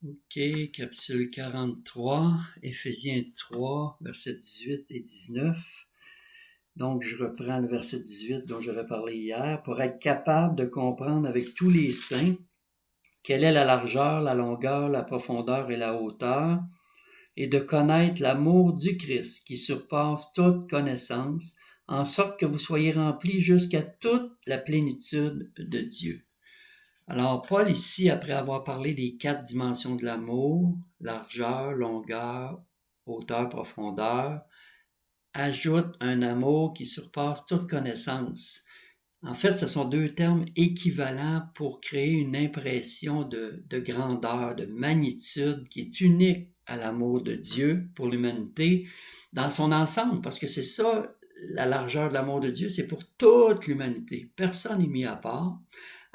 OK, capsule 43, Éphésiens 3, versets 18 et 19. Donc, je reprends le verset 18 dont j'avais parlé hier. Pour être capable de comprendre avec tous les saints quelle est la largeur, la longueur, la profondeur et la hauteur, et de connaître l'amour du Christ qui surpasse toute connaissance, en sorte que vous soyez remplis jusqu'à toute la plénitude de Dieu. Alors, Paul ici, après avoir parlé des 4 dimensions de l'amour, largeur, longueur, hauteur, profondeur, ajoute un amour qui surpasse toute connaissance. En fait, ce sont 2 termes équivalents pour créer une impression de grandeur, de magnitude qui est unique à l'amour de Dieu pour l'humanité dans son ensemble, parce que c'est ça, la largeur de l'amour de Dieu, c'est pour toute l'humanité. Personne n'est mis à part.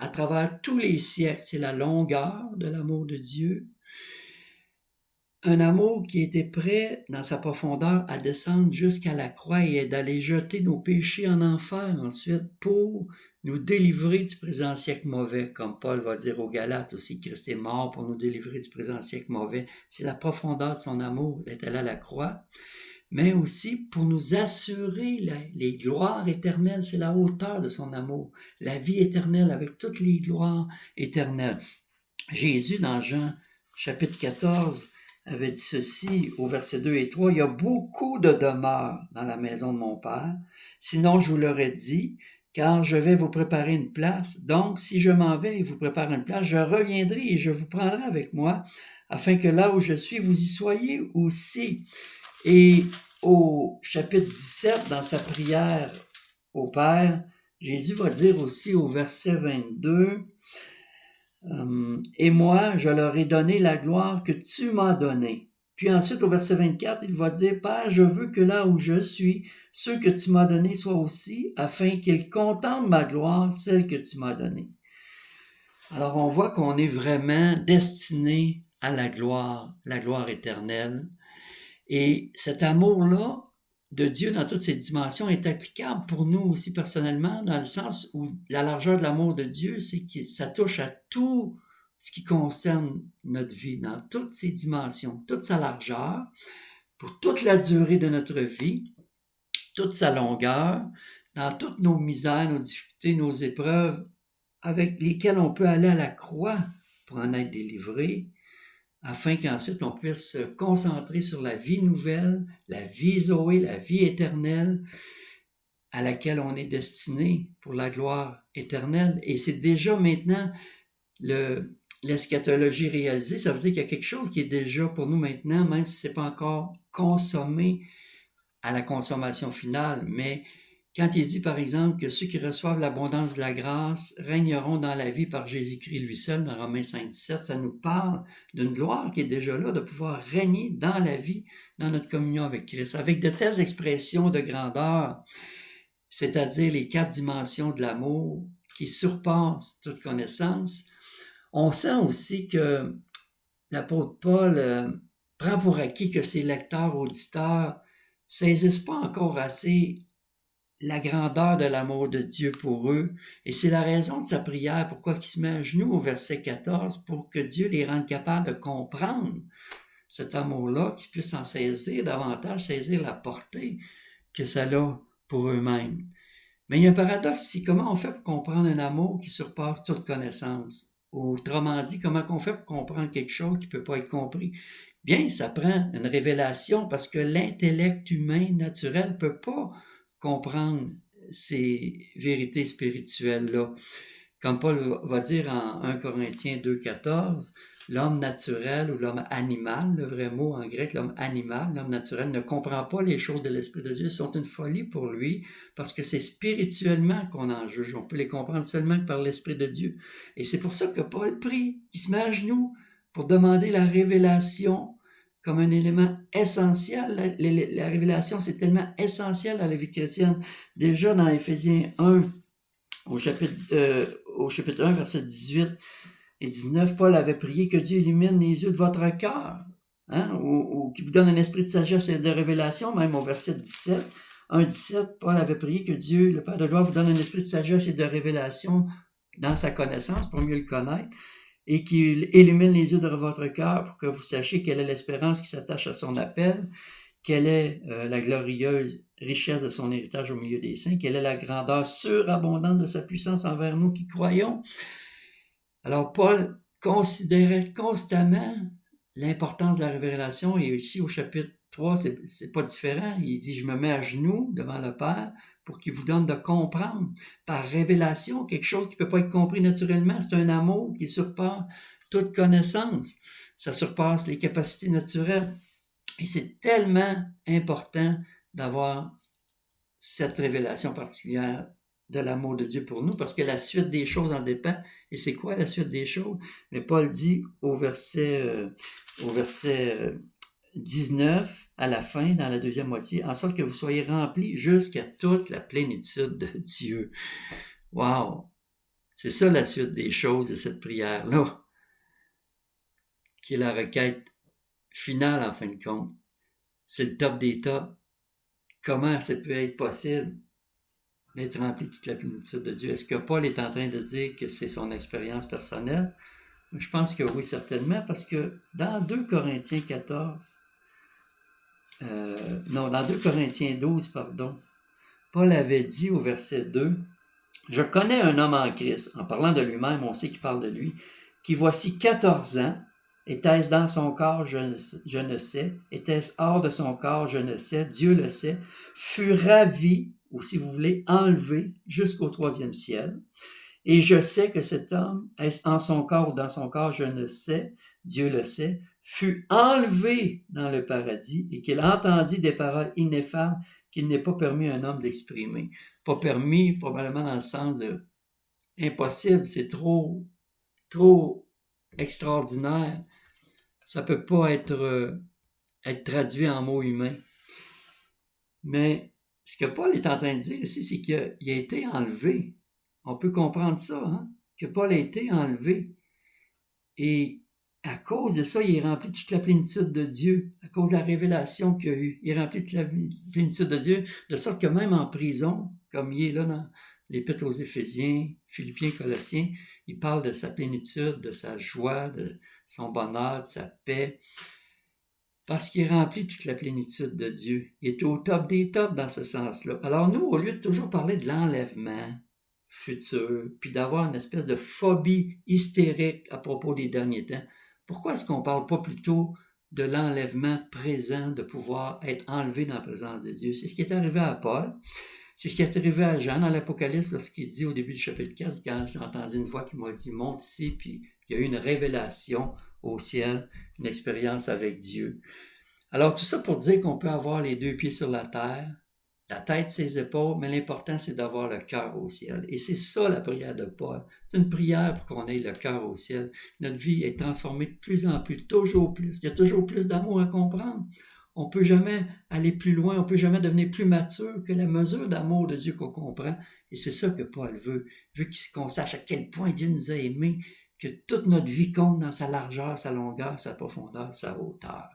À travers tous les siècles, c'est la longueur de l'amour de Dieu. Un amour qui était prêt, dans sa profondeur, à descendre jusqu'à la croix et d'aller jeter nos péchés en enfer ensuite pour nous délivrer du présent siècle mauvais, comme Paul va dire aux Galates aussi, Christ est mort pour nous délivrer du présent siècle mauvais. C'est la profondeur de son amour d'être allé à la croix, mais aussi pour nous assurer les gloires éternelles. C'est la hauteur de son amour, la vie éternelle avec toutes les gloires éternelles. Jésus, dans Jean chapitre 14, avait dit ceci au verset 2 et 3, « Il y a beaucoup de demeures dans la maison de mon Père, sinon je vous l'aurais dit, car je vais vous préparer une place. Donc, si je m'en vais et vous prépare une place, je reviendrai et je vous prendrai avec moi, afin que là où je suis, vous y soyez aussi. » Et au chapitre 17, dans sa prière au Père, Jésus va dire aussi au verset 22, « Et moi, je leur ai donné la gloire que tu m'as donnée. » Puis ensuite, au verset 24, il va dire, « Père, je veux que là où je suis, ceux que tu m'as donnés soient aussi, afin qu'ils contemplent ma gloire, celle que tu m'as donnée. » Alors, on voit qu'on est vraiment destiné à la gloire éternelle. Et cet amour-là de Dieu dans toutes ses dimensions est applicable pour nous aussi personnellement, dans le sens où la largeur de l'amour de Dieu, c'est que ça touche à tout ce qui concerne notre vie, dans toutes ses dimensions, toute sa largeur, pour toute la durée de notre vie, toute sa longueur, dans toutes nos misères, nos difficultés, nos épreuves, avec lesquelles on peut aller à la croix pour en être délivré, afin qu'ensuite on puisse se concentrer sur la vie nouvelle, la vie Zoé, la vie éternelle, à laquelle on est destiné pour la gloire éternelle. Et c'est déjà maintenant l'eschatologie réalisée, ça veut dire qu'il y a quelque chose qui est déjà pour nous maintenant, même si ce n'est pas encore consommé à la consommation finale, mais quand il dit, par exemple, que ceux qui reçoivent l'abondance de la grâce régneront dans la vie par Jésus-Christ lui seul, dans Romains 5,17, ça nous parle d'une gloire qui est déjà là, de pouvoir régner dans la vie, dans notre communion avec Christ, avec de telles expressions de grandeur, c'est-à-dire les 4 dimensions de l'amour qui surpassent toute connaissance. On sent aussi que l'apôtre Paul prend pour acquis que ses lecteurs, auditeurs, saisissent pas encore assez la grandeur de l'amour de Dieu pour eux. Et c'est la raison de sa prière, pourquoi il se met à genoux au verset 14, pour que Dieu les rende capables de comprendre cet amour-là, qu'ils puissent en saisir davantage, saisir la portée que ça a pour eux-mêmes. Mais il y a un paradoxe ici. Comment on fait pour comprendre un amour qui surpasse toute connaissance? Autrement dit, comment on fait pour comprendre quelque chose qui ne peut pas être compris? Bien, ça prend une révélation parce que l'intellect humain naturel ne peut pas comprendre ces vérités spirituelles-là. Comme Paul va dire en 1 Corinthiens 2,14, l'homme naturel ou l'homme animal, le vrai mot en grec, l'homme animal, l'homme naturel, ne comprend pas les choses de l'Esprit de Dieu. Elles sont une folie pour lui parce que c'est spirituellement qu'on en juge. On peut les comprendre seulement par l'Esprit de Dieu. Et c'est pour ça que Paul prie, il se met à genoux pour demander la révélation comme un élément essentiel. La révélation, c'est tellement essentiel à la vie chrétienne. Déjà dans Éphésiens 1, au chapitre 1, versets 18 et 19, Paul avait prié que Dieu illumine les yeux de votre cœur, ou qu'il vous donne un esprit de sagesse et de révélation, même au verset 17. 1,17, Paul avait prié que Dieu, le Père de gloire, vous donne un esprit de sagesse et de révélation dans sa connaissance pour mieux le connaître. et qu'il illumine les yeux de votre cœur pour que vous sachiez quelle est l'espérance qui s'attache à son appel, quelle est la glorieuse richesse de son héritage au milieu des saints, quelle est la grandeur surabondante de sa puissance envers nous qui croyons. Alors, Paul considérait constamment l'importance de la révélation, et ici au chapitre 3, c'est pas différent. Il dit, je me mets à genoux devant le Père pour qu'il vous donne de comprendre par révélation quelque chose qui peut pas être compris naturellement. C'est un amour qui surpasse toute connaissance. Ça surpasse les capacités naturelles. Et c'est tellement important d'avoir cette révélation particulière de l'amour de Dieu pour nous, parce que la suite des choses en dépend. Et c'est quoi la suite des choses? Mais Paul dit au verset 19, à la fin, dans la deuxième moitié, en sorte que vous soyez remplis jusqu'à toute la plénitude de Dieu. Wow! C'est ça la suite des choses de cette prière-là, qui est la requête finale en fin de compte. C'est le top des tops. Comment ça peut être possible d'être rempli de toute la plénitude de Dieu? Est-ce que Paul est en train de dire que c'est son expérience personnelle? Je pense que oui, certainement, parce que dans 2 Corinthiens 14, dans 2 Corinthiens 12, pardon, Paul avait dit au verset 2, « Je connais un homme en Christ, en parlant de lui-même, on sait qu'il parle de lui, qui voici 14 ans, était-ce dans son corps, je ne sais, était-ce hors de son corps, je ne sais, Dieu le sait, fut ravi, ou si vous voulez, enlevé jusqu'au 3e ciel. Et je sais que cet homme, est-ce en son corps ou dans son corps, je ne sais, Dieu le sait, fut enlevé dans le paradis et qu'il entendit des paroles ineffables qu'il n'est pas permis à un homme d'exprimer. Pas permis, probablement dans le sens de impossible, c'est trop extraordinaire. Ça peut pas être traduit en mots humains. Mais ce que Paul est en train de dire ici, c'est qu'il a été enlevé. On peut comprendre ça, hein? Que Paul a été enlevé. Et à cause de ça, il est rempli de toute la plénitude de Dieu, à cause de la révélation qu'il a eue. Il est rempli de toute la plénitude de Dieu, de sorte que même en prison, comme il est là dans l'Épître aux Éphésiens, Philippiens, Colossiens, il parle de sa plénitude, de sa joie, de son bonheur, de sa paix, parce qu'il est rempli de toute la plénitude de Dieu. Il est au top des tops dans ce sens-là. Alors nous, au lieu de toujours parler de l'enlèvement futur, puis d'avoir une espèce de phobie hystérique à propos des derniers temps, pourquoi est-ce qu'on ne parle pas plutôt de l'enlèvement présent, de pouvoir être enlevé dans la présence de Dieu? C'est ce qui est arrivé à Paul. C'est ce qui est arrivé à Jean dans l'Apocalypse lorsqu'il dit au début du chapitre 4, quand j'ai entendu une voix qui m'a dit « Monte ici », puis il y a eu une révélation au ciel, une expérience avec Dieu. Alors tout ça pour dire qu'on peut avoir les 2 pieds sur la terre, la tête, ses épaules, mais l'important, c'est d'avoir le cœur au ciel. Et c'est ça la prière de Paul. C'est une prière pour qu'on ait le cœur au ciel. Notre vie est transformée de plus en plus, toujours plus. Il y a toujours plus d'amour à comprendre. On ne peut jamais aller plus loin, on ne peut jamais devenir plus mature que la mesure d'amour de Dieu qu'on comprend. Et c'est ça que Paul veut. Il veut qu'on sache à quel point Dieu nous a aimés, que toute notre vie compte dans sa largeur, sa longueur, sa profondeur, sa hauteur.